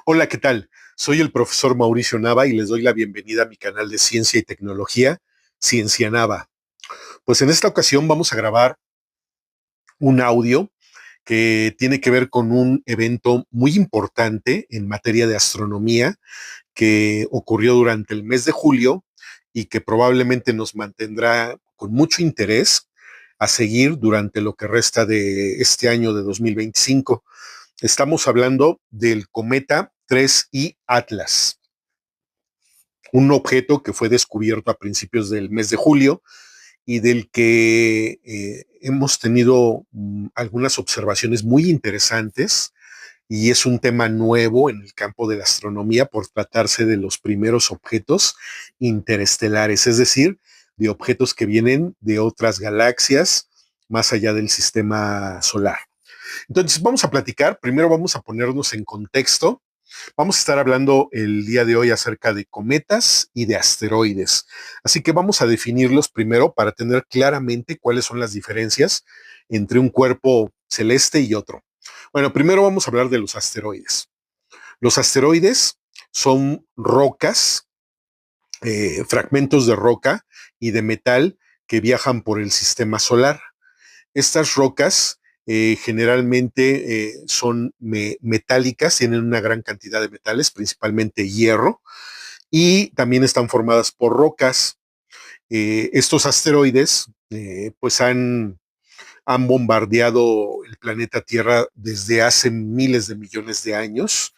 Hola, ¿qué tal? Soy el profesor Mauricio Nava y les doy la bienvenida a mi canal de ciencia y tecnología, Ciencia Nava. Pues en esta ocasión vamos a grabar un audio que tiene que ver con un evento muy importante en materia de astronomía que ocurrió durante el mes de julio y que probablemente nos mantendrá con mucho interés a seguir durante lo que resta de este año de 2025. Estamos hablando del cometa 3I Atlas, un objeto que fue descubierto a principios del mes de julio y del que hemos tenido algunas observaciones muy interesantes, y es un tema nuevo en el campo de la astronomía por tratarse de los primeros objetos interestelares, es decir, de objetos que vienen de otras galaxias más allá del sistema solar. Entonces vamos a platicar, primero vamos a ponernos en contexto. Vamos a estar hablando el día de hoy acerca de cometas y de asteroides. Así que vamos a definirlos primero para tener claramente cuáles son las diferencias entre un cuerpo celeste y otro. Bueno, primero vamos a hablar de los asteroides. Los asteroides son rocas, fragmentos de roca y de metal que viajan por el sistema solar. Estas rocas generalmente son metálicas, tienen una gran cantidad de metales, principalmente hierro, y también están formadas por rocas. Estos asteroides pues han bombardeado el planeta Tierra desde hace miles de millones de años.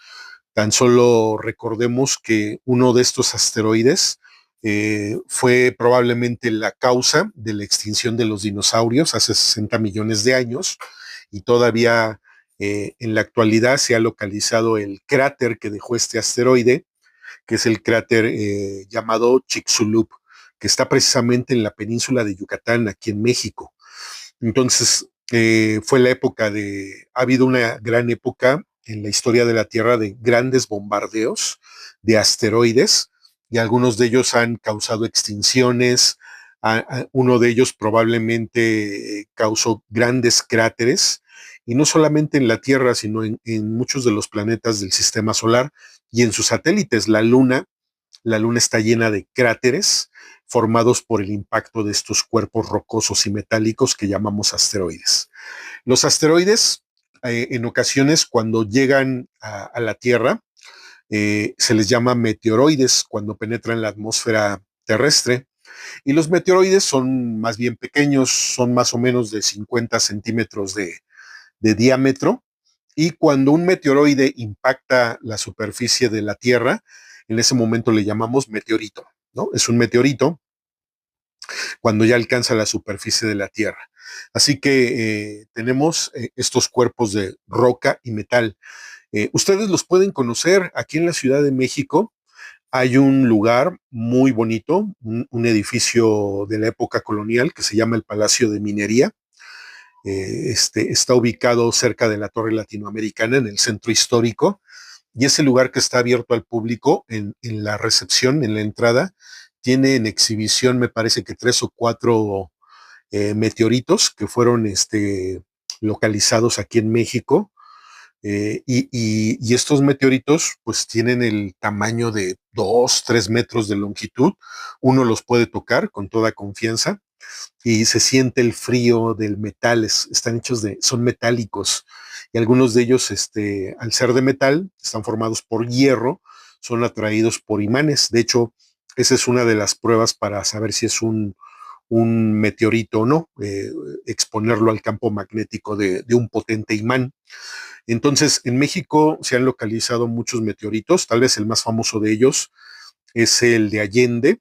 Tan solo recordemos que uno de estos asteroides fue probablemente la causa de la extinción de los dinosaurios hace 60 millones de años, y todavía en la actualidad se ha localizado el cráter que dejó este asteroide, que es el cráter llamado Chicxulub, que está precisamente en la península de Yucatán, aquí en México. Entonces, fue la época ha habido una gran época en la historia de la Tierra de grandes bombardeos de asteroides, y algunos de ellos han causado extinciones. Uno de ellos probablemente causó grandes cráteres, y no solamente en la Tierra, sino en muchos de los planetas del sistema solar y en sus satélites. La Luna está llena de cráteres formados por el impacto de estos cuerpos rocosos y metálicos que llamamos asteroides. Los asteroides, en ocasiones, cuando llegan a la Tierra, se les llama meteoroides cuando penetran la atmósfera terrestre. Y los meteoroides son más bien pequeños, son más o menos de 50 centímetros de diámetro. Y cuando un meteoroide impacta la superficie de la Tierra, en ese momento le llamamos meteorito, ¿no? Es un meteorito cuando ya alcanza la superficie de la Tierra. Así que tenemos estos cuerpos de roca y metal. Ustedes los pueden conocer aquí en la Ciudad de México. Hay un lugar muy bonito, un edificio de la época colonial que se llama el Palacio de Minería. Está ubicado cerca de la Torre Latinoamericana, en el centro histórico, y ese lugar que está abierto al público en la recepción, en la entrada, tiene en exhibición, me parece que 3 o 4 meteoritos que fueron localizados aquí en México. Y estos meteoritos pues tienen el tamaño de 2, 3 metros de longitud. Uno los puede tocar con toda confianza y se siente el frío del metal. Están hechos son metálicos, y algunos de ellos, al ser de metal, están formados por hierro, son atraídos por imanes. De hecho, esa es una de las pruebas para saber si es un meteorito o no, exponerlo al campo magnético de un potente imán. Entonces, en México se han localizado muchos meteoritos. Tal vez el más famoso de ellos es el de Allende,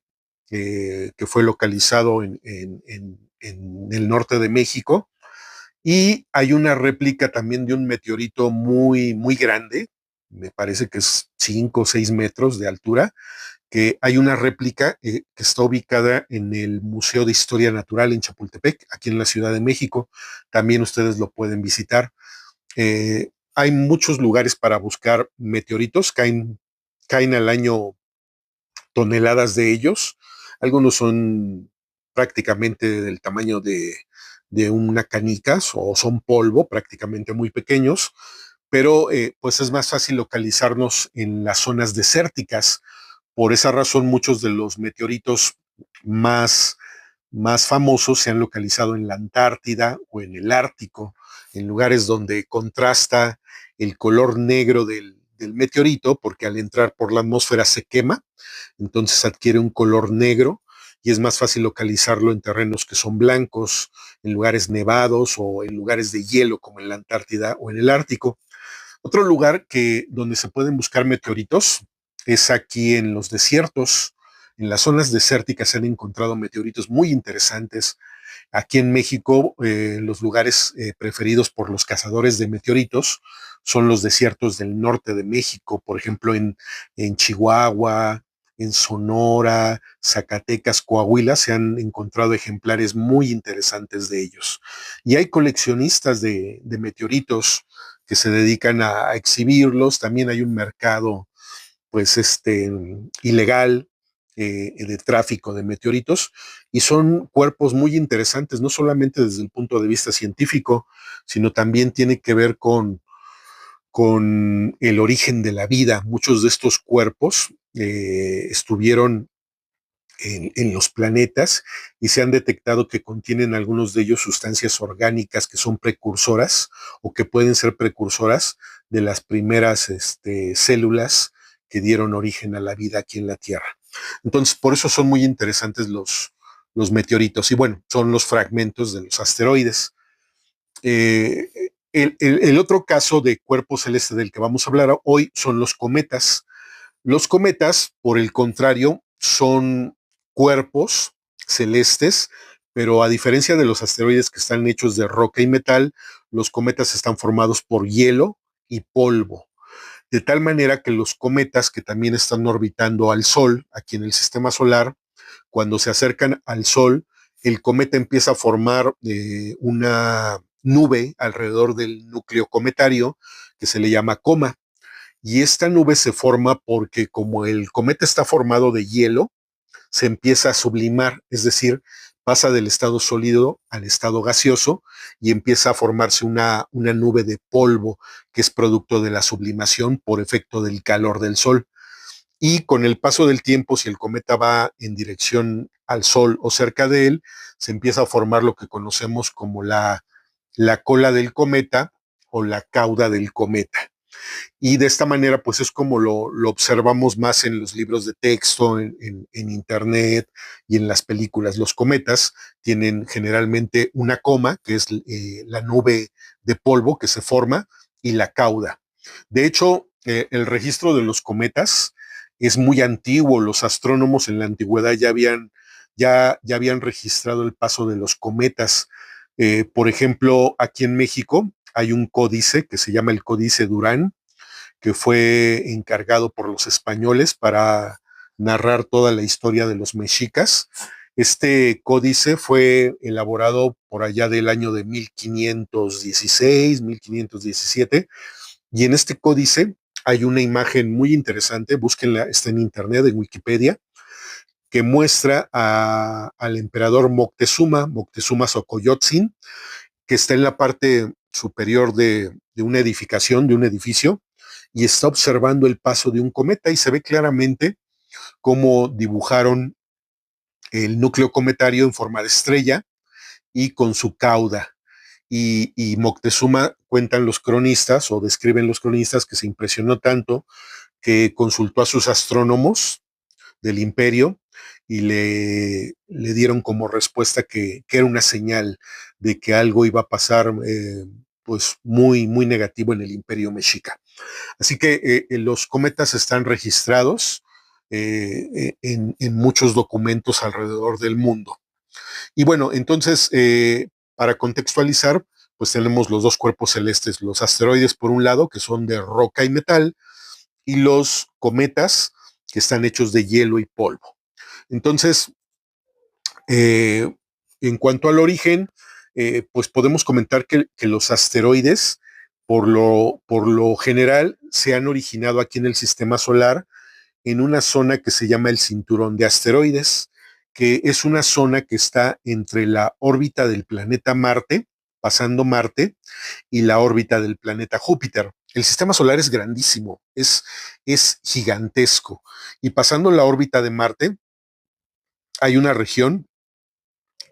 que fue localizado en el norte de México. Y hay una réplica también de un meteorito muy, muy grande, me parece que es 5 o 6 metros de altura, que hay una réplica que está ubicada en el Museo de Historia Natural en Chapultepec, aquí en la Ciudad de México. También ustedes lo pueden visitar. Hay muchos lugares para buscar meteoritos, caen al año toneladas de ellos. Algunos son prácticamente del tamaño de una canica, o son polvo, prácticamente muy pequeños, pero pues es más fácil localizarnos en las zonas desérticas. Por esa razón, muchos de los meteoritos más, más famosos se han localizado en la Antártida o en el Ártico, en lugares donde contrasta el color negro del meteorito, porque al entrar por la atmósfera se quema, entonces adquiere un color negro y es más fácil localizarlo en terrenos que son blancos, en lugares nevados o en lugares de hielo como en la Antártida o en el Ártico. Otro lugar donde se pueden buscar meteoritos es aquí en los desiertos. En las zonas desérticas se han encontrado meteoritos muy interesantes. Aquí en México, los lugares preferidos por los cazadores de meteoritos son los desiertos del norte de México, por ejemplo, en Chihuahua, en Sonora, Zacatecas, Coahuila, se han encontrado ejemplares muy interesantes de ellos. Y hay coleccionistas de meteoritos que se dedican a exhibirlos. También hay un mercado, pues, ilegal de tráfico de meteoritos, y son cuerpos muy interesantes, no solamente desde el punto de vista científico, sino también tiene que ver con el origen de la vida. Muchos de estos cuerpos estuvieron en los planetas y se han detectado que contienen algunos de ellos sustancias orgánicas que son precursoras o que pueden ser precursoras de las primeras células que dieron origen a la vida aquí en la Tierra. Entonces, por eso son muy interesantes los meteoritos y bueno, son los fragmentos de los asteroides. El otro caso de cuerpo celeste del que vamos a hablar hoy son los cometas. Los cometas, por el contrario, son cuerpos celestes, pero a diferencia de los asteroides que están hechos de roca y metal, los cometas están formados por hielo y polvo. De tal manera que los cometas que también están orbitando al Sol, aquí en el sistema solar, cuando se acercan al Sol, el cometa empieza a formar una nube alrededor del núcleo cometario que se le llama coma. Y esta nube se forma porque como el cometa está formado de hielo, se empieza a sublimar, es decir, pasa del estado sólido al estado gaseoso y empieza a formarse una nube de polvo que es producto de la sublimación por efecto del calor del Sol. Y con el paso del tiempo, si el cometa va en dirección al Sol o cerca de él, se empieza a formar lo que conocemos como la cola del cometa o la cauda del cometa. Y de esta manera, pues es como lo observamos más en los libros de texto, en internet y en las películas. Los cometas tienen generalmente una coma, que es la nube de polvo que se forma, y la cauda. De hecho, el registro de los cometas es muy antiguo. Los astrónomos en la antigüedad ya habían registrado el paso de los cometas. Por ejemplo, aquí en México hay un códice que se llama el Códice Durán, que fue encargado por los españoles para narrar toda la historia de los mexicas. Este códice fue elaborado por allá del año de 1516, 1517, y en este códice hay una imagen muy interesante, búsquenla, está en internet, en Wikipedia, que muestra al emperador Moctezuma Xocoyotzin, que está en la parte superior de una edificación, de un edificio, y está observando el paso de un cometa y se ve claramente cómo dibujaron el núcleo cometario en forma de estrella y con su cauda. Y Moctezuma, cuentan los cronistas o describen los cronistas, que se impresionó tanto que consultó a sus astrónomos del imperio y le dieron como respuesta que era una señal de que algo iba a pasar pues muy, muy negativo en el imperio mexica. Así que los cometas están registrados en muchos documentos alrededor del mundo. Y bueno, entonces, para contextualizar, pues tenemos los dos cuerpos celestes, los asteroides por un lado, que son de roca y metal, y los cometas, que están hechos de hielo y polvo. Entonces, eh, en cuanto al origen, pues podemos comentar que los asteroides, por lo general, se han originado aquí en el sistema solar en una zona que se llama el cinturón de asteroides, que es una zona que está entre la órbita del planeta Marte, pasando Marte, y la órbita del planeta Júpiter. el sistema solar es grandísimo, es gigantesco. Y pasando la órbita de Marte, hay una región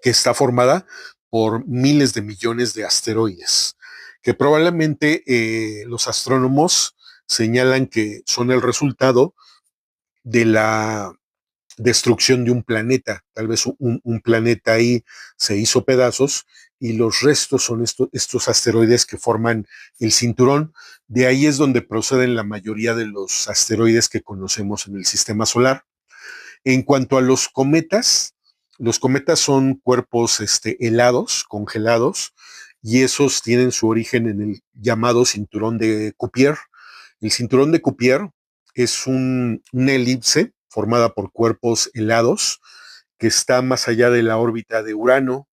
que está formada por miles de millones de asteroides, que probablemente los astrónomos señalan que son el resultado de la destrucción de un planeta. Tal vez un planeta ahí se hizo pedazos y los restos son estos asteroides que forman el cinturón. De ahí es donde proceden la mayoría de los asteroides que conocemos en el sistema solar. En cuanto a los cometas son cuerpos helados, congelados, y esos tienen su origen en el llamado cinturón de Cuvier. El cinturón de Cuvier es una elipse formada por cuerpos helados que está más allá de la órbita de Urano,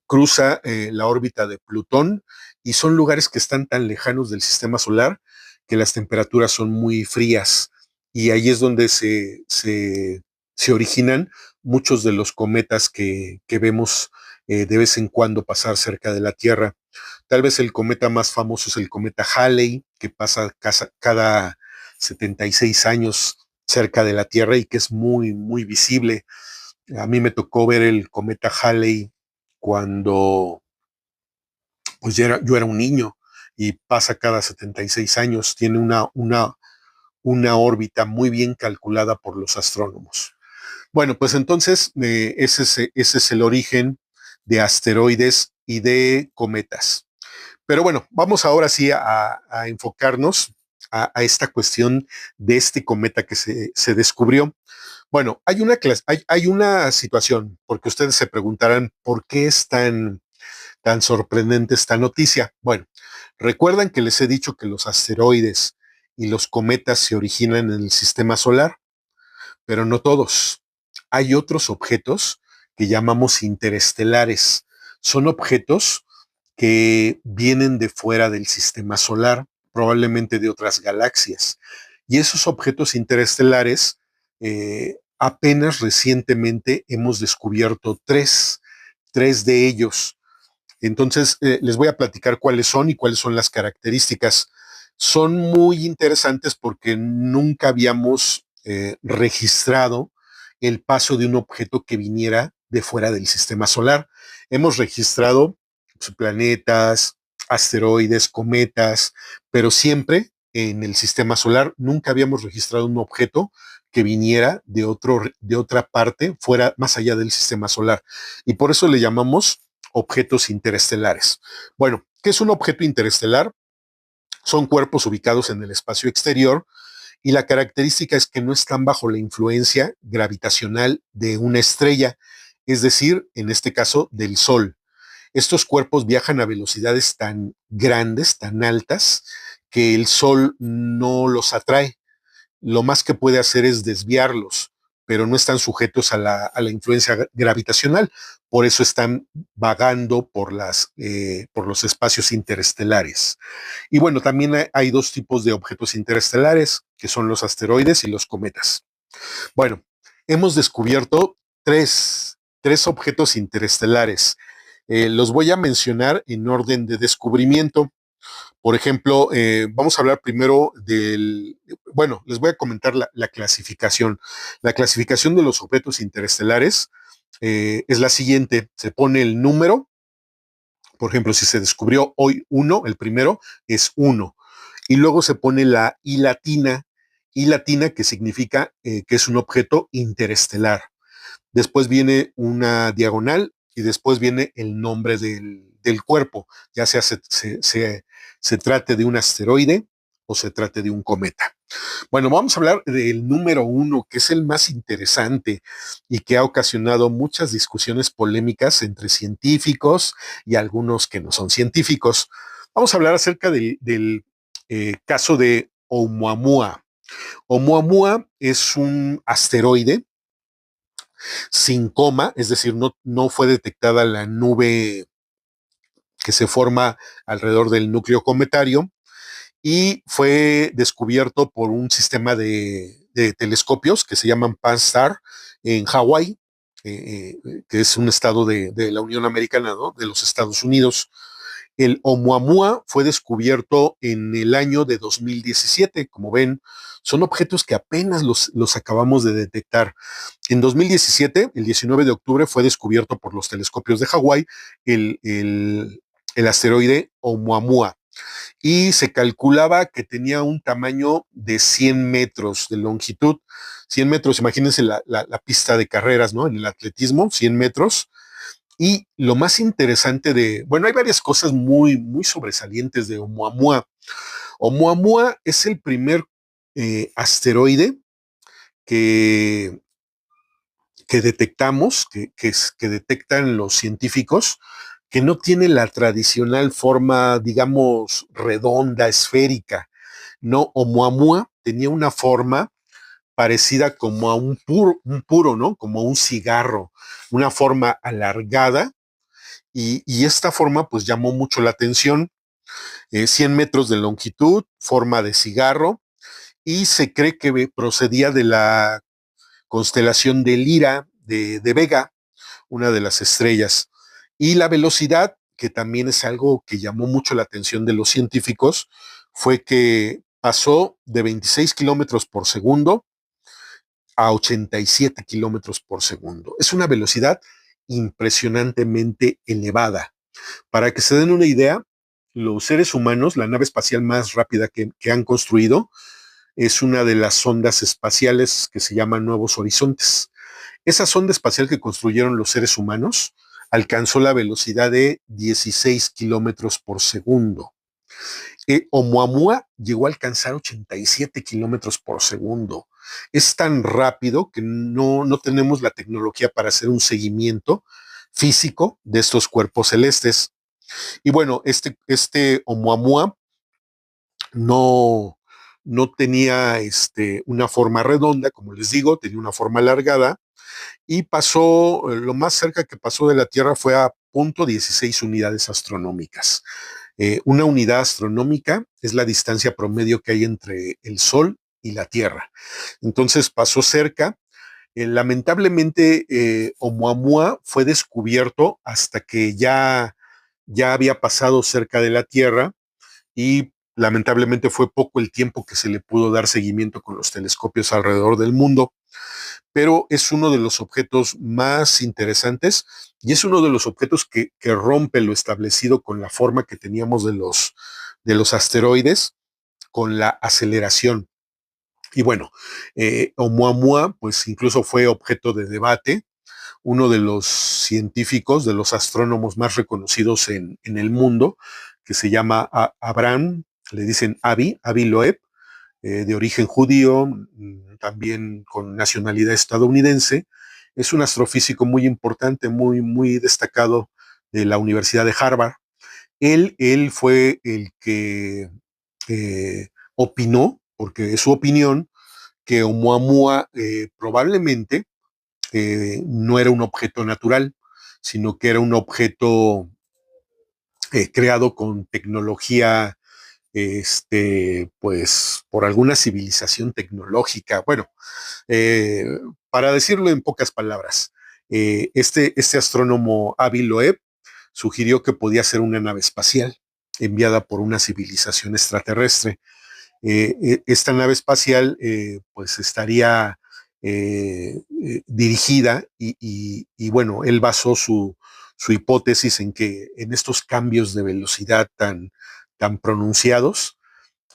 cruza la órbita de Plutón y son lugares que están tan lejanos del sistema solar que las temperaturas son muy frías y ahí es donde se originan muchos de los cometas que vemos de vez en cuando pasar cerca de la Tierra. Tal vez el cometa más famoso es el cometa Halley, que pasa cada 76 años cerca de la Tierra y que es muy, muy visible. A mí me tocó ver el cometa Halley cuando pues yo era un niño y pasa cada 76 años. Tiene una órbita muy bien calculada por los astrónomos. Bueno, pues entonces ese es el origen de asteroides y de cometas. Pero bueno, vamos ahora sí a enfocarnos a esta cuestión de este cometa que se descubrió. Bueno, hay una situación, porque ustedes se preguntarán por qué es tan sorprendente esta noticia. Bueno, recuerdan que les he dicho que los asteroides y los cometas se originan en el sistema solar, pero no todos. Hay otros objetos que llamamos interestelares. Son objetos que vienen de fuera del sistema solar, probablemente de otras galaxias. Y esos objetos interestelares, apenas recientemente hemos descubierto tres de ellos. Entonces, les voy a platicar cuáles son y cuáles son las características. Son muy interesantes porque nunca habíamos registrado el paso de un objeto que viniera de fuera del sistema solar. Hemos registrado planetas, asteroides, cometas, pero siempre en el sistema solar nunca habíamos registrado un objeto que viniera de otra parte, fuera, más allá del sistema solar. Y por eso le llamamos objetos interestelares. Bueno, ¿qué es un objeto interestelar? Son cuerpos ubicados en el espacio exterior y la característica es que no están bajo la influencia gravitacional de una estrella, es decir, en este caso, del Sol. Estos cuerpos viajan a velocidades tan grandes, tan altas, que el Sol no los atrae. Lo más que puede hacer es desviarlos, pero no están sujetos a la influencia gravitacional. Por eso están vagando por los espacios interestelares. Y bueno, también hay dos tipos de objetos interestelares, que son los asteroides y los cometas. Bueno, hemos descubierto tres objetos interestelares. Los voy a mencionar en orden de descubrimiento. Por ejemplo, vamos a hablar primero bueno, les voy a comentar la clasificación. La clasificación de los objetos interestelares es la siguiente. Se pone el número, por ejemplo, si se descubrió hoy uno, el primero es uno. Y luego se pone la I latina que significa que es un objeto interestelar. Después viene una diagonal y después viene el nombre del cuerpo, ya sea se trate de un asteroide o se trate de un cometa. Bueno, vamos a hablar del número uno, que es el más interesante y que ha ocasionado muchas discusiones polémicas entre científicos y algunos que no son científicos. Vamos a hablar acerca del caso de Oumuamua. Oumuamua es un asteroide sin coma, es decir, no fue detectada la nube que se forma alrededor del núcleo cometario y fue descubierto por un sistema de telescopios que se llaman Pan-STARRS en Hawái, que es un estado de la Unión Americana, ¿no? De los Estados Unidos. El Oumuamua fue descubierto en el año de 2017. Como ven, son objetos que apenas los acabamos de detectar. En 2017, el 19 de octubre, fue descubierto por los telescopios de Hawái el asteroide Oumuamua, y se calculaba que tenía un tamaño de 100 metros de longitud. 100 metros, imagínense la pista de carreras, ¿no? En el atletismo, 100 metros. Y lo más interesante bueno, hay varias cosas muy sobresalientes de Oumuamua. Oumuamua es el primer asteroide que, que detectamos, que detectan los científicos, que no tiene la tradicional forma, digamos, redonda, esférica. No, Oumuamua tenía una forma parecida como a un puro, ¿no? Como un cigarro, una forma alargada, y esta forma pues llamó mucho la atención. 100 metros de longitud, forma de cigarro, y se cree que procedía de la constelación de Lira de Vega, una de las estrellas. Y la velocidad, que también es algo que llamó mucho la atención de los científicos, fue que pasó de 26 kilómetros por segundo a 87 kilómetros por segundo. Es una velocidad impresionantemente elevada. Para que se den una idea, los seres humanos, la nave espacial más rápida que han construido, es una de las sondas espaciales que se llama Nuevos Horizontes. Esa sonda espacial que construyeron los seres humanos alcanzó la velocidad de 16 kilómetros por segundo. Oumuamua llegó a alcanzar 87 kilómetros por segundo. Es tan rápido que no tenemos la tecnología para hacer un seguimiento físico de estos cuerpos celestes. Y bueno, este Oumuamua no, no tenía una forma redonda, como les digo, tenía una forma alargada, y pasó, lo más cerca que pasó de la Tierra fue a 0.16 unidades astronómicas. Una unidad astronómica es la distancia promedio que hay entre el Sol y la Tierra. Entonces pasó cerca. Lamentablemente, Oumuamua fue descubierto hasta que ya había pasado cerca de la Tierra, y lamentablemente fue poco el tiempo que se le pudo dar seguimiento con los telescopios alrededor del mundo, pero es uno de los objetos más interesantes, y es uno de los objetos que rompe lo establecido con la forma que teníamos de los asteroides, con la aceleración. Y bueno, Oumuamua pues incluso fue objeto de debate. Uno de los científicos, de los astrónomos más reconocidos en el mundo, que se llama Abraham, le dicen Avi Loeb, de origen judío, también con nacionalidad estadounidense. Es un astrofísico muy importante, muy destacado de la Universidad de Harvard. Él fue el que opinó, porque es su opinión, que Oumuamua probablemente no era un objeto natural, sino que era un objeto creado con tecnología, pues por alguna civilización tecnológica. Bueno, eh, para decirlo en pocas palabras, este astrónomo Avi Loeb sugirió que podía ser una nave espacial enviada por una civilización extraterrestre. Esta nave espacial pues estaría dirigida, y bueno, él basó su hipótesis en que en estos cambios de velocidad tan pronunciados,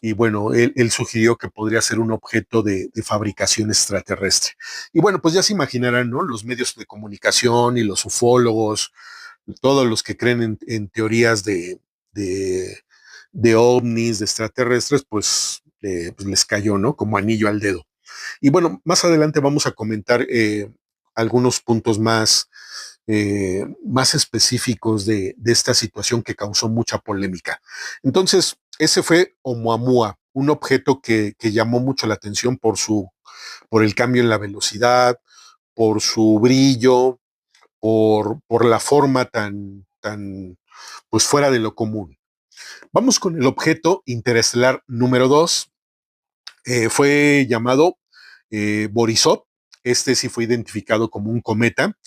y bueno, él sugirió que podría ser un objeto de fabricación extraterrestre. Y bueno, pues ya se imaginarán, ¿no? Los medios de comunicación y los ufólogos, todos los que creen en teorías de, de ovnis, de extraterrestres, pues les cayó, ¿no? Como anillo al dedo. Y bueno, más adelante vamos a comentar algunos puntos más específicos de esta situación que causó mucha polémica. Entonces, ese fue Oumuamua, un objeto que llamó mucho la atención por el cambio en la velocidad, por su brillo, por la forma tan pues fuera de lo común. Vamos con el objeto interestelar número 2. Fue llamado Borisov. Este sí fue identificado como un cometa,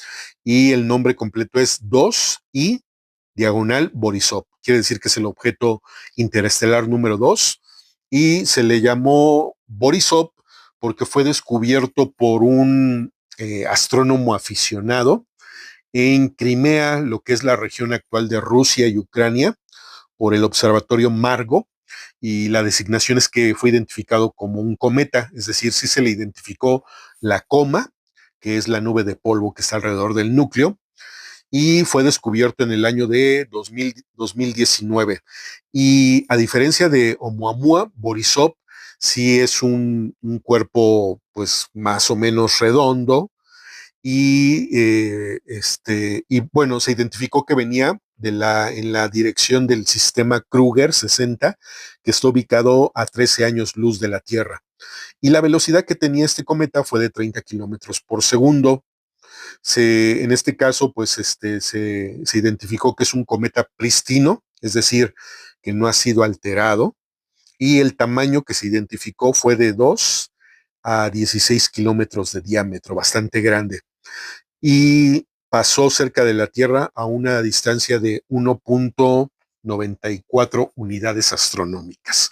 y el nombre completo es 2I diagonal Borisov. Quiere decir que es el objeto interestelar número 2 y se le llamó Borisov porque fue descubierto por un astrónomo aficionado en Crimea, lo que es la región actual de Rusia y Ucrania, por el observatorio Margo, y la designación es que fue identificado como un cometa, es decir, sí se le identificó la coma, que es la nube de polvo que está alrededor del núcleo, y fue descubierto en el año de 2019. Y a diferencia de Oumuamua, Borisov sí es un cuerpo pues más o menos redondo, y bueno, se identificó que venía en la dirección del sistema Kruger 60, que está ubicado a 13 años luz de la Tierra. Y la velocidad que tenía este cometa fue de 30 kilómetros por segundo. En este caso, pues se identificó que es un cometa pristino, es decir, que no ha sido alterado, y el tamaño que se identificó fue de 2 a 16 kilómetros de diámetro, bastante grande, y pasó cerca de la Tierra a una distancia de 1.94 unidades astronómicas.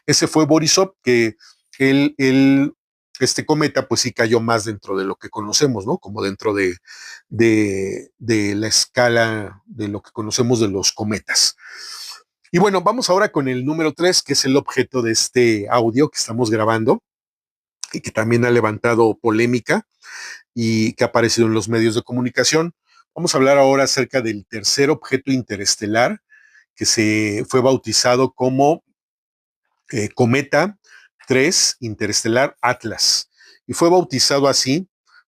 Ese fue Borisov, que él, este cometa pues sí cayó más dentro de lo que conocemos, ¿no? Como dentro de la escala de lo que conocemos de los cometas. Y bueno, vamos ahora con el número 3, que es el objeto de este audio que estamos grabando y que también ha levantado polémica y que ha aparecido en los medios de comunicación. Vamos a hablar ahora acerca del tercer objeto interestelar que se fue bautizado como Cometa 3 Interestelar Atlas. Y fue bautizado así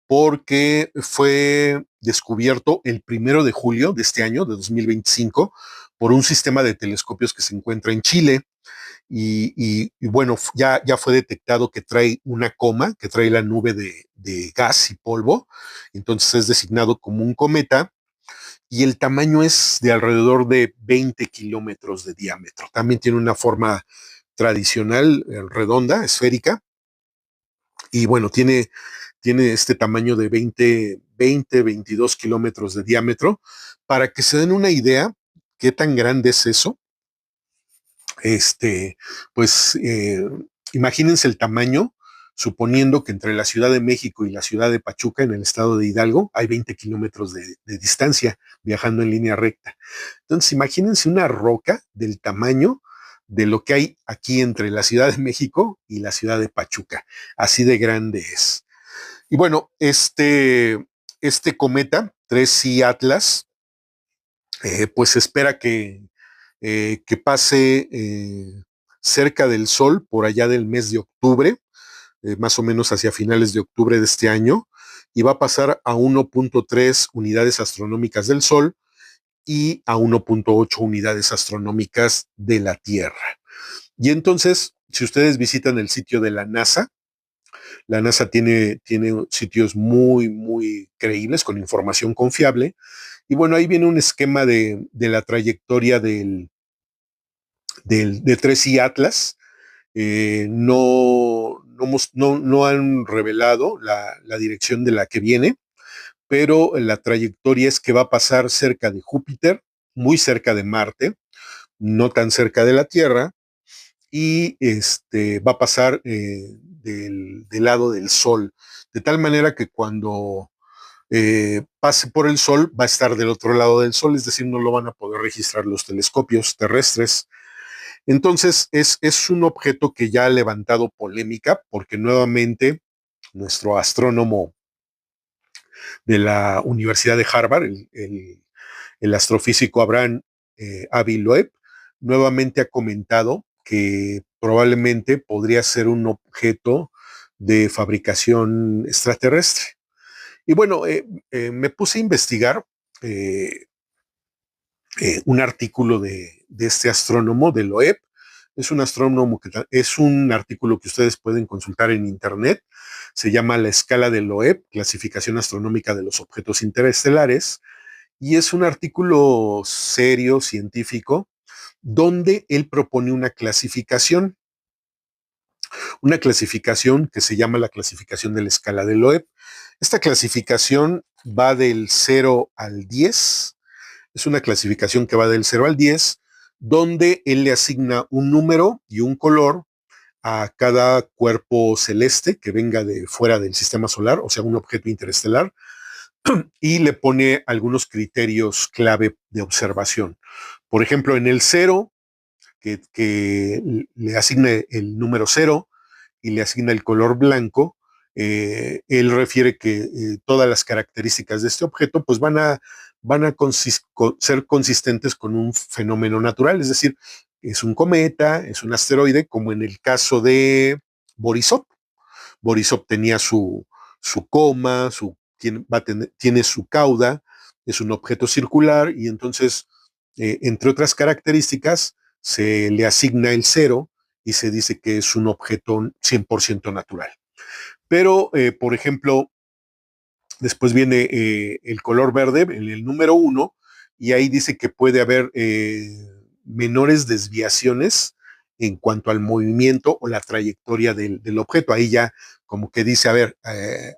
porque fue descubierto el 1 de julio de este año, de 2025, por un sistema de telescopios que se encuentra en Chile. Y bueno, ya fue detectado que trae una coma, que trae la nube de gas y polvo, entonces es designado como un cometa, y el tamaño es de alrededor de 20 kilómetros de diámetro. También tiene una forma tradicional, redonda, esférica, y bueno, tiene este tamaño de 22 kilómetros de diámetro. Para que se den una idea qué tan grande es eso, este, pues imagínense el tamaño, suponiendo que entre la Ciudad de México y la ciudad de Pachuca, en el estado de Hidalgo, hay 20 kilómetros de distancia viajando en línea recta. Entonces, imagínense una roca del tamaño de lo que hay aquí entre la Ciudad de México y la ciudad de Pachuca. Así de grande es. Y bueno, este cometa 3C Atlas, pues se espera que pase cerca del Sol por allá del mes de octubre, más o menos hacia finales de octubre de este año, y va a pasar a 1.3 unidades astronómicas del Sol y a 1.8 unidades astronómicas de la Tierra. Y entonces, si ustedes visitan el sitio de la NASA tiene sitios muy, muy creíbles, con información confiable. Y bueno, ahí viene un esquema de la trayectoria de 3i Atlas. No han revelado la dirección de la que viene, pero la trayectoria es que va a pasar cerca de Júpiter, muy cerca de Marte, no tan cerca de la Tierra, y va a pasar del lado del Sol, de tal manera que cuando pase por el Sol va a estar del otro lado del Sol, es decir, no lo van a poder registrar los telescopios terrestres. Entonces, es un objeto que ya ha levantado polémica porque nuevamente nuestro astrónomo de la Universidad de Harvard, el astrofísico Abraham Avi Loeb, nuevamente ha comentado que probablemente podría ser un objeto de fabricación extraterrestre. Y bueno, me puse a investigar eh, un artículo de este astrónomo, de Loeb. Es un astrónomo es un artículo que ustedes pueden consultar en internet. Se llama La escala de Loeb, clasificación astronómica de los objetos interestelares. Y es un artículo serio, científico, donde él propone una clasificación que se llama la clasificación de la escala de Loeb. Esta clasificación va del 0 al 10, Es una clasificación que va del 0 al 10, donde él le asigna un número y un color a cada cuerpo celeste que venga de fuera del sistema solar, o sea, un objeto interestelar, y le pone algunos criterios clave de observación. Por ejemplo, en el 0, que le asigne el número 0 y le asigna el color blanco, él refiere que todas las características de este objeto pues ser consistentes con un fenómeno natural, es decir, es un cometa, es un asteroide, como en el caso de Borisov. Borisov tenía su coma, tiene su cauda, es un objeto circular y entonces, entre otras características, se le asigna el 0 y se dice que es un objeto 100% natural. Pero, por ejemplo, después viene el color verde, el número 1, y ahí dice que puede haber menores desviaciones en cuanto al movimiento o la trayectoria del objeto. Ahí ya como que dice, a ver,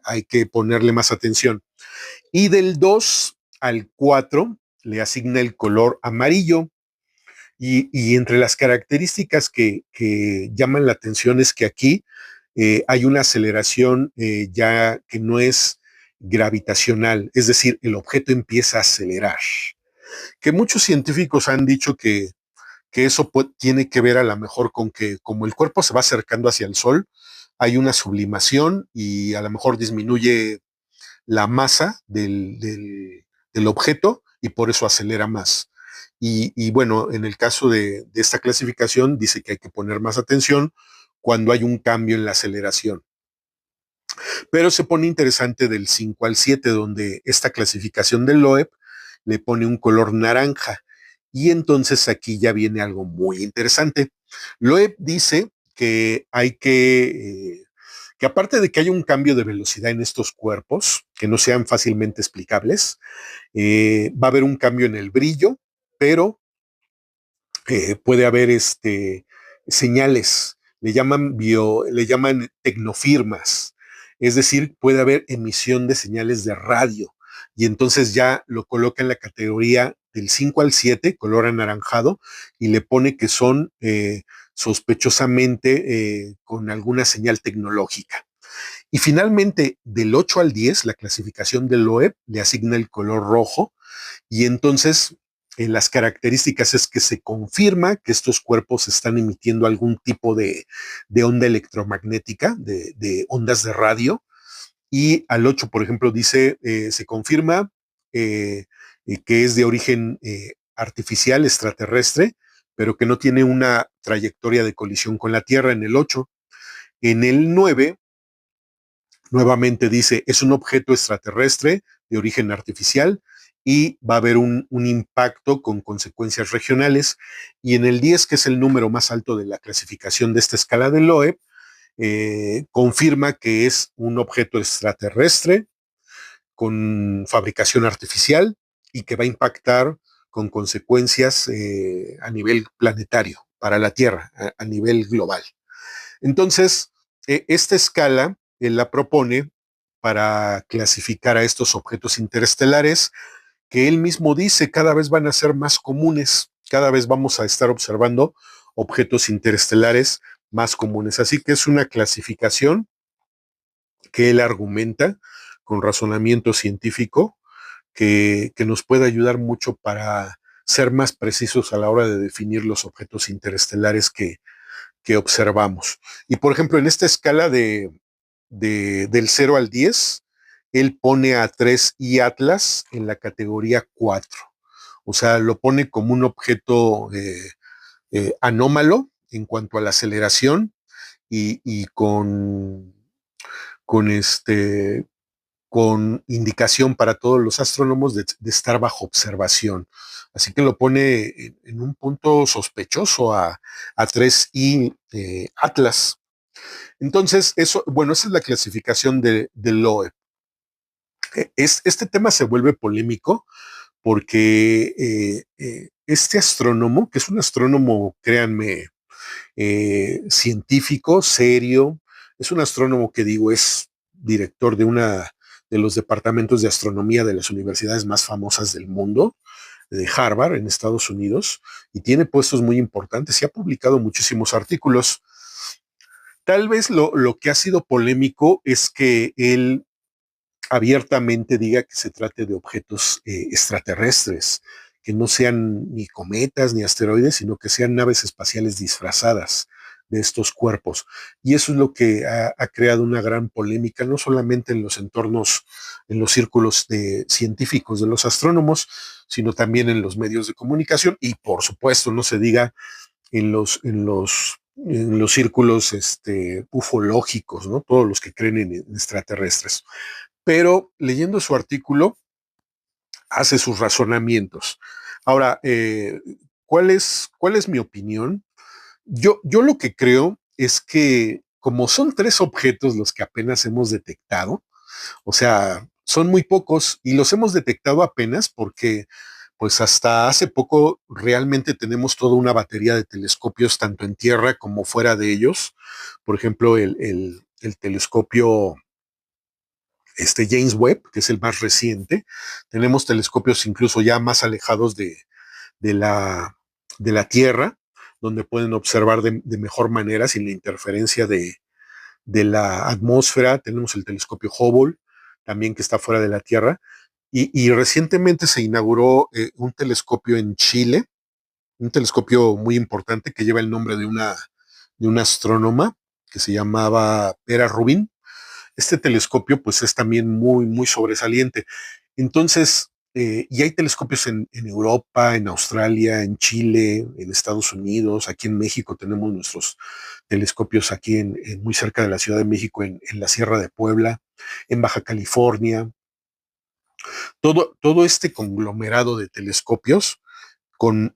hay que ponerle más atención. Y del 2 al 4 le asigna el color amarillo. Y entre las características que llaman la atención es que aquí hay una aceleración ya que no es gravitacional, es decir, el objeto empieza a acelerar. Que muchos científicos han dicho que eso tiene que ver a lo mejor con que como el cuerpo se va acercando hacia el Sol, hay una sublimación y a lo mejor disminuye la masa del objeto y por eso acelera más. Y bueno, en el caso de esta clasificación dice que hay que poner más atención cuando hay un cambio en la aceleración. Pero se pone interesante del 5 al 7, donde esta clasificación del Loeb le pone un color naranja. Y entonces aquí ya viene algo muy interesante. Loeb dice que hay que aparte de que hay un cambio de velocidad en estos cuerpos, que no sean fácilmente explicables, va a haber un cambio en el brillo, pero puede haber señales, le llaman tecnofirmas, es decir, puede haber emisión de señales de radio, y entonces ya lo coloca en la categoría del 5 al 7, color anaranjado, y le pone que son sospechosamente con alguna señal tecnológica. Y finalmente, del 8 al 10, la clasificación del Loeb le asigna el color rojo, y entonces las características es que se confirma que estos cuerpos están emitiendo algún tipo de onda electromagnética, de ondas de radio, y al 8, por ejemplo, dice, se confirma que es de origen artificial, extraterrestre, pero que no tiene una trayectoria de colisión con la Tierra en el 8. En el 9, nuevamente dice, es un objeto extraterrestre de origen artificial y va a haber un impacto con consecuencias regionales. Y en el 10, que es el número más alto de la clasificación de esta escala de Loeb, confirma que es un objeto extraterrestre con fabricación artificial y que va a impactar con consecuencias a nivel planetario para la Tierra, a nivel global. Entonces, esta escala él la propone para clasificar a estos objetos interestelares que él mismo dice cada vez van a ser más comunes, cada vez vamos a estar observando objetos interestelares más comunes. Así que es una clasificación que él argumenta con razonamiento científico que nos puede ayudar mucho para ser más precisos a la hora de definir los objetos interestelares que observamos. Y por ejemplo, en esta escala del 0 al 10, él pone a 3 y Atlas en la categoría 4. O sea, lo pone como un objeto anómalo en cuanto a la aceleración y con, con indicación para todos los astrónomos de estar bajo observación. Así que lo pone en un punto sospechoso a 3i Atlas. Entonces, eso, bueno, esa es la clasificación de Loeb. Este tema se vuelve polémico porque este astrónomo, que es un astrónomo, créanme, científico, serio, es un astrónomo que digo, es director de una de los departamentos de astronomía de las universidades más famosas del mundo. de Harvard en Estados Unidos y tiene puestos muy importantes y ha publicado muchísimos artículos. Tal vez lo que ha sido polémico es que él abiertamente diga que se trate de objetos extraterrestres, que no sean ni cometas ni asteroides, sino que sean naves espaciales disfrazadas de estos cuerpos. Y eso es lo que ha creado una gran polémica, no solamente en los entornos, en los círculos de científicos de los astrónomos, sino también en los medios de comunicación y, por supuesto, no se diga en los círculos ufológicos, ¿no? Todos los que creen en extraterrestres. Pero leyendo su artículo, hace sus razonamientos. Ahora, cuál es mi opinión? Yo lo que creo es que como son tres objetos los que apenas hemos detectado, o sea, son muy pocos y los hemos detectado apenas porque pues hasta hace poco realmente tenemos toda una batería de telescopios tanto en tierra como fuera de ellos. Por ejemplo, el telescopio James Webb, que es el más reciente. Tenemos telescopios incluso ya más alejados de, la, de la Tierra, donde pueden observar de mejor manera sin la interferencia de la atmósfera. Tenemos el telescopio Hubble, también que está fuera de la Tierra. Y recientemente se inauguró un telescopio en Chile, un telescopio muy importante que lleva el nombre de una astrónoma que se llamaba Vera Rubin. Este telescopio pues es también muy sobresaliente. Entonces, y hay telescopios en Europa, en Australia, en Chile, en Estados Unidos, aquí en México tenemos nuestros telescopios aquí muy cerca de la Ciudad de México, en la Sierra de Puebla, en Baja California, todo este conglomerado de telescopios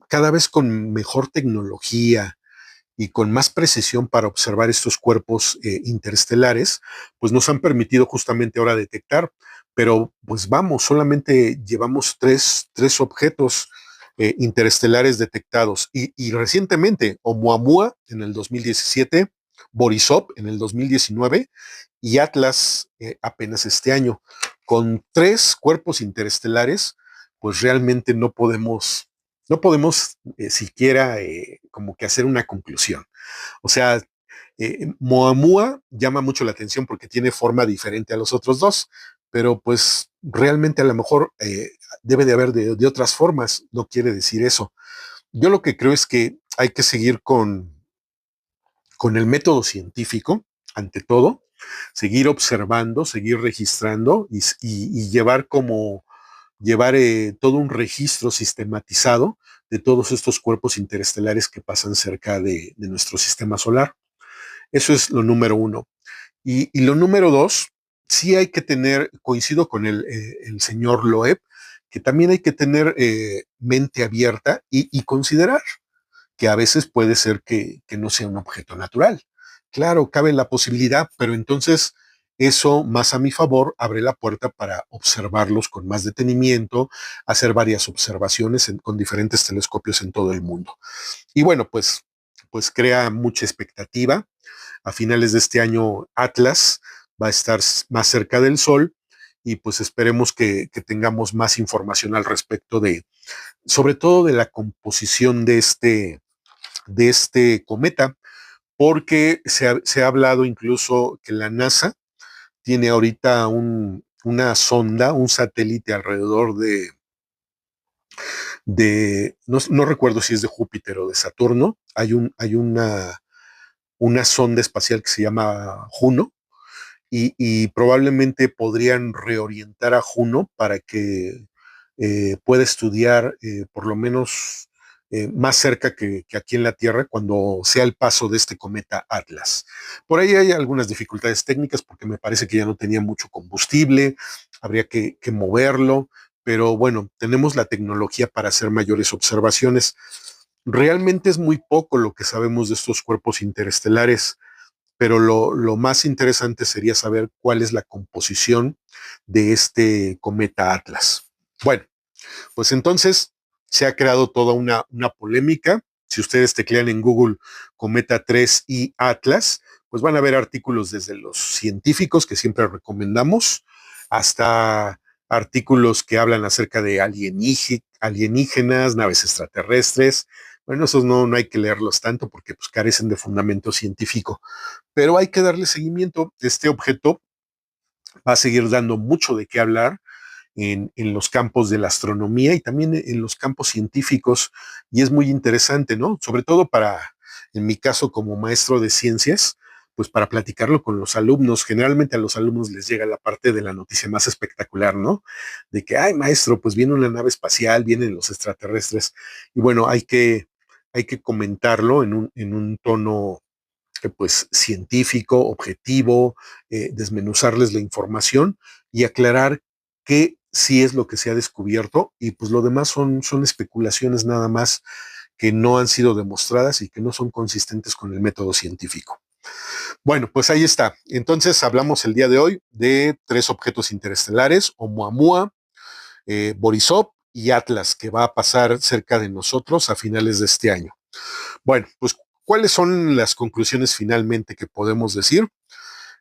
cada vez con mejor tecnología, y con más precisión para observar estos cuerpos interestelares, pues nos han permitido justamente ahora detectar. Pero pues vamos, solamente llevamos tres objetos interestelares detectados y recientemente Oumuamua en el 2017, Borisov en el 2019 y Atlas apenas este año. Con tres cuerpos interestelares, pues realmente no podemos siquiera como que hacer una conclusión. O sea, Moamua llama mucho la atención porque tiene forma diferente a los otros dos, pero pues realmente a lo mejor debe de haber de otras formas, no quiere decir eso. Yo lo que creo es que hay que seguir con el método científico, ante todo, seguir observando, seguir registrando y llevar todo un registro sistematizado de todos estos cuerpos interestelares que pasan cerca de nuestro sistema solar. Eso es lo número uno. Y lo número dos, sí hay que tener, coincido con el señor Loeb, que también hay que tener mente abierta y considerar que a veces puede ser que no sea un objeto natural. Claro, cabe la posibilidad, pero entonces eso, más a mi favor, abre la puerta para observarlos con más detenimiento, hacer varias observaciones con diferentes telescopios en todo el mundo. Y bueno, pues crea mucha expectativa. A finales de este año, Atlas va a estar más cerca del Sol y pues esperemos que tengamos más información al respecto sobre todo de la composición de este cometa, porque se ha hablado incluso que la NASA tiene ahorita una sonda, un satélite alrededor no recuerdo si es de Júpiter o de Saturno, hay una sonda espacial que se llama Juno, y probablemente podrían reorientar a Juno para que pueda estudiar por lo menos más cerca que aquí en la Tierra cuando sea el paso de este cometa Atlas. Por ahí hay algunas dificultades técnicas porque me parece que ya no tenía mucho combustible, habría que moverlo, pero bueno, tenemos la tecnología para hacer mayores observaciones. Realmente es muy poco lo que sabemos de estos cuerpos interestelares, pero lo más interesante sería saber cuál es la composición de este cometa Atlas. Bueno, pues entonces se ha creado toda una polémica. Si ustedes teclean en Google Cometa 3 y Atlas, pues van a ver artículos desde los científicos que siempre recomendamos hasta artículos que hablan acerca de alienígenas, naves extraterrestres. Bueno, esos no hay que leerlos tanto porque pues, carecen de fundamento científico, pero hay que darle seguimiento. Este objeto va a seguir dando mucho de qué hablar en los campos de la astronomía y también en los campos científicos, y es muy interesante, ¿no? Sobre todo para, en mi caso como maestro de ciencias, pues para platicarlo con los alumnos. Generalmente a los alumnos les llega la parte de la noticia más espectacular, ¿no? De que, ay, maestro, pues viene una nave espacial, vienen los extraterrestres, y bueno, hay que comentarlo en un tono pues científico, objetivo, desmenuzarles la información y aclarar qué sí es lo que se ha descubierto y pues lo demás son especulaciones nada más que no han sido demostradas y que no son consistentes con el método científico. Bueno, pues ahí está. Entonces hablamos el día de hoy de tres objetos interestelares, Oumuamua, Borisov y Atlas, que va a pasar cerca de nosotros a finales de este año. Bueno, pues ¿cuáles son las conclusiones finalmente que podemos decir?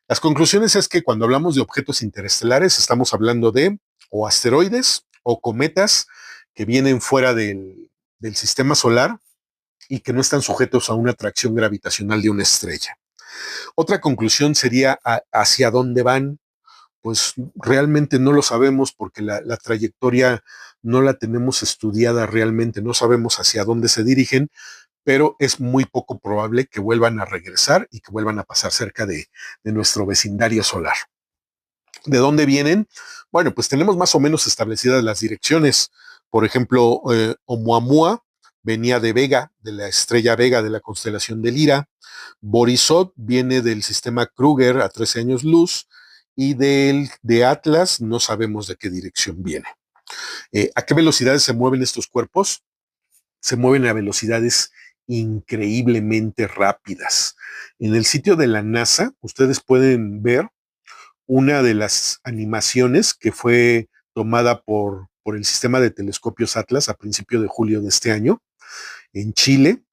Las conclusiones es que cuando hablamos de objetos interestelares estamos hablando de o asteroides o cometas que vienen fuera del sistema solar y que no están sujetos a una atracción gravitacional de una estrella. Otra conclusión sería hacia dónde van. Pues realmente no lo sabemos porque la trayectoria no la tenemos estudiada realmente, no sabemos hacia dónde se dirigen, pero es muy poco probable que vuelvan a regresar y que vuelvan a pasar cerca de nuestro vecindario solar. ¿De dónde vienen? Bueno, pues tenemos más o menos establecidas las direcciones. Por ejemplo, Oumuamua venía de Vega, de la estrella Vega de la constelación de Lira. Borisov viene del sistema Kruger a 13 años luz y de Atlas no sabemos de qué dirección viene. ¿A qué velocidades se mueven estos cuerpos? Se mueven a velocidades increíblemente rápidas. En el sitio de la NASA, ustedes pueden ver una de las animaciones que fue tomada por el sistema de telescopios Atlas a principio de julio de este año en Chile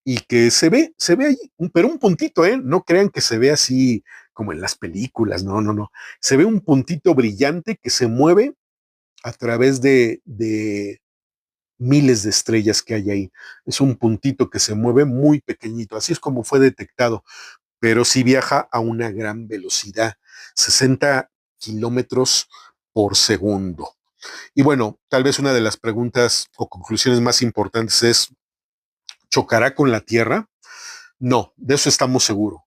y que se ve ahí, pero un puntito, ¿eh? No crean que se ve así como en las películas, no. Se ve un puntito brillante que se mueve a través de miles de estrellas que hay ahí. Es un puntito que se mueve muy pequeñito, así es como fue detectado, pero sí viaja a una gran velocidad, 60 kilómetros por segundo. Y bueno, tal vez una de las preguntas o conclusiones más importantes es, ¿chocará con la Tierra? No, de eso estamos seguros.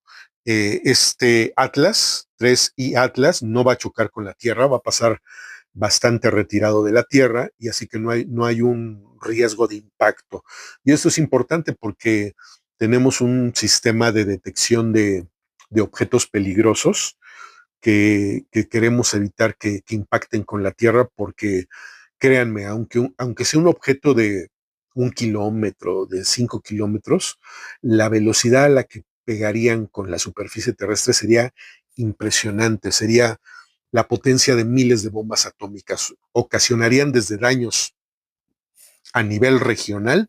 Este Atlas 3 y Atlas no va a chocar con la Tierra, va a pasar bastante retirado de la Tierra y así que no hay un riesgo de impacto. Y esto es importante porque tenemos un sistema de detección de objetos peligrosos que queremos evitar que impacten con la Tierra porque créanme, aunque sea un objeto de 1 kilómetro, de 5 kilómetros, la velocidad a la que pegarían con la superficie terrestre sería impresionante, sería la potencia de miles de bombas atómicas, ocasionarían desde daños a nivel regional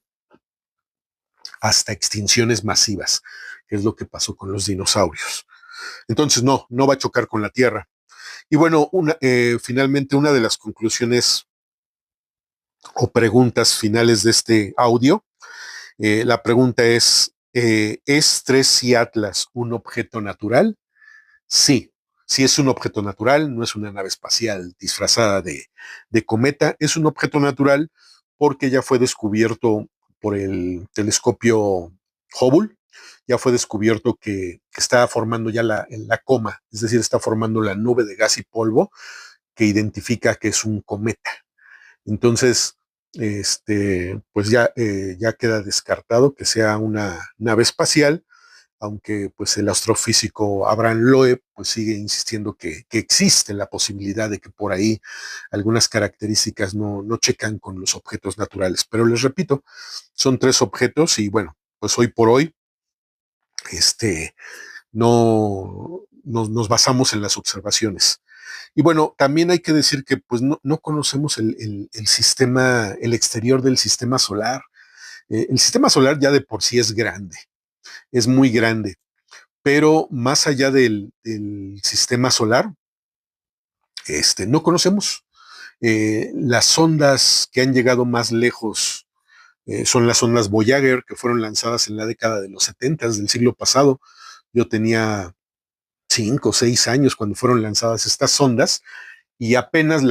hasta extinciones masivas, que es lo que pasó con los dinosaurios. Entonces, no va a chocar con la Tierra. Y bueno, finalmente una de las conclusiones o preguntas finales de este audio, la pregunta ¿es 3 Atlas un objeto natural? Sí, sí es un objeto natural, no es una nave espacial disfrazada de cometa, es un objeto natural porque ya fue descubierto por el telescopio Hubble, ya fue descubierto que está formando ya la coma, es decir, está formando la nube de gas y polvo que identifica que es un cometa. Entonces, pues ya queda descartado que sea una nave espacial, aunque pues el astrofísico Abraham Loeb pues sigue insistiendo que existe la posibilidad de que por ahí algunas características no checan con los objetos naturales. Pero les repito, son 3 objetos y bueno, pues hoy por hoy nos basamos en las observaciones. Y bueno, también hay que decir que pues no conocemos el sistema, el exterior del sistema solar. El sistema solar ya de por sí es grande, es muy grande, pero más allá del sistema solar, no conocemos. Las sondas que han llegado más lejos son las sondas Voyager, que fueron lanzadas en la década de los 70 del siglo pasado. Yo tenía 5 o 6 años cuando fueron lanzadas estas sondas y apenas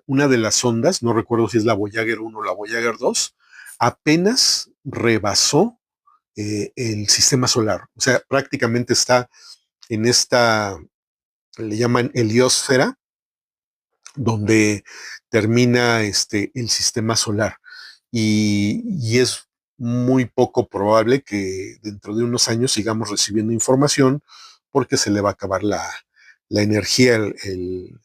una de las sondas, no recuerdo si es la Voyager 1 o la Voyager 2, apenas rebasó el sistema solar. O sea, prácticamente está en esta, le llaman heliosfera, donde termina el sistema solar. Y es muy poco probable que dentro de unos años sigamos recibiendo información porque se le va a acabar la energía, el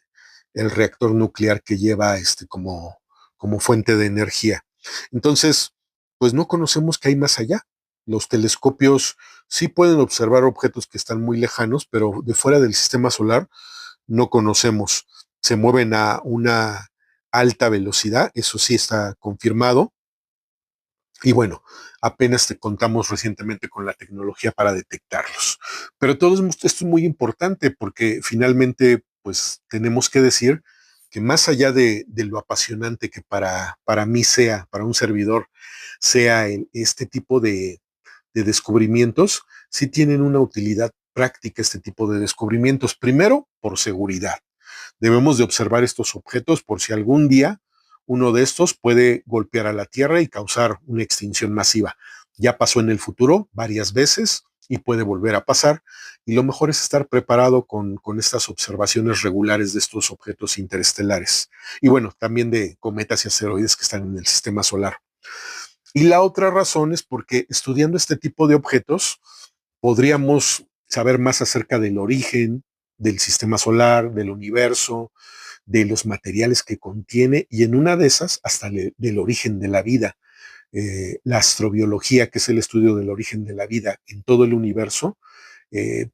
reactor nuclear que lleva como fuente de energía. Entonces, pues no conocemos qué hay más allá. Los telescopios sí pueden observar objetos que están muy lejanos, pero de fuera del sistema solar no conocemos. Se mueven a una alta velocidad, eso sí está confirmado. Y bueno, apenas te contamos recientemente con la tecnología para detectarlos. Pero todo esto es muy importante porque finalmente, pues tenemos que decir que más allá de lo apasionante que para mí sea, para un servidor, sea este tipo de descubrimientos, sí tienen una utilidad práctica este tipo de descubrimientos. Primero, por seguridad. Debemos de observar estos objetos por si algún día uno de estos puede golpear a la Tierra y causar una extinción masiva. Ya pasó en el futuro varias veces y puede volver a pasar. Y lo mejor es estar preparado con estas observaciones regulares de estos objetos interestelares. Y bueno, también de cometas y asteroides que están en el sistema solar. Y la otra razón es porque estudiando este tipo de objetos podríamos saber más acerca del origen del sistema solar, del universo, de los materiales que contiene y en una de esas hasta del origen de la vida. La astrobiología, que es el estudio del origen de la vida en todo el universo,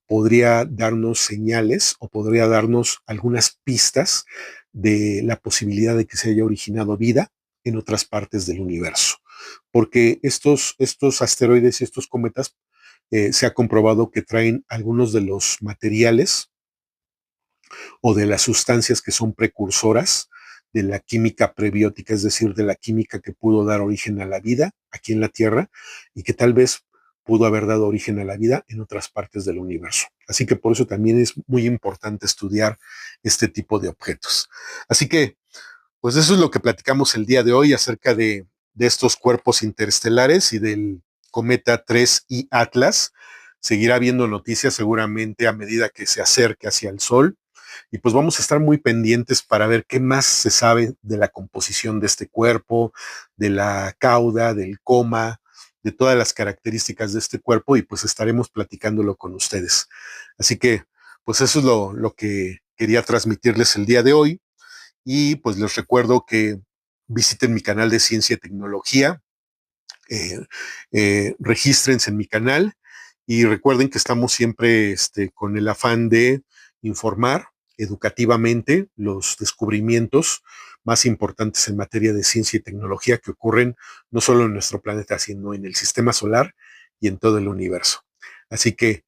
podría darnos señales o podría darnos algunas pistas de la posibilidad de que se haya originado vida en otras partes del universo. Porque estos asteroides y estos cometas se ha comprobado que traen algunos de los materiales o de las sustancias que son precursoras de la química prebiótica, es decir, de la química que pudo dar origen a la vida aquí en la Tierra y que tal vez pudo haber dado origen a la vida en otras partes del universo. Así que por eso también es muy importante estudiar este tipo de objetos. Así que, pues eso es lo que platicamos el día de hoy acerca de estos cuerpos interestelares y del cometa 3I Atlas. Seguirá habiendo noticias seguramente a medida que se acerque hacia el Sol y pues vamos a estar muy pendientes para ver qué más se sabe de la composición de este cuerpo, de la cauda, del coma, de todas las características de este cuerpo y pues estaremos platicándolo con ustedes. Así que pues eso es lo que quería transmitirles el día de hoy y pues les recuerdo que visiten mi canal de ciencia y tecnología, eh, regístrense en mi canal y recuerden que estamos siempre con el afán de informar educativamente los descubrimientos más importantes en materia de ciencia y tecnología que ocurren no solo en nuestro planeta, sino en el sistema solar y en todo el universo. Así que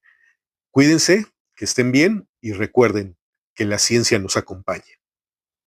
cuídense, que estén bien y recuerden que la ciencia nos acompañe.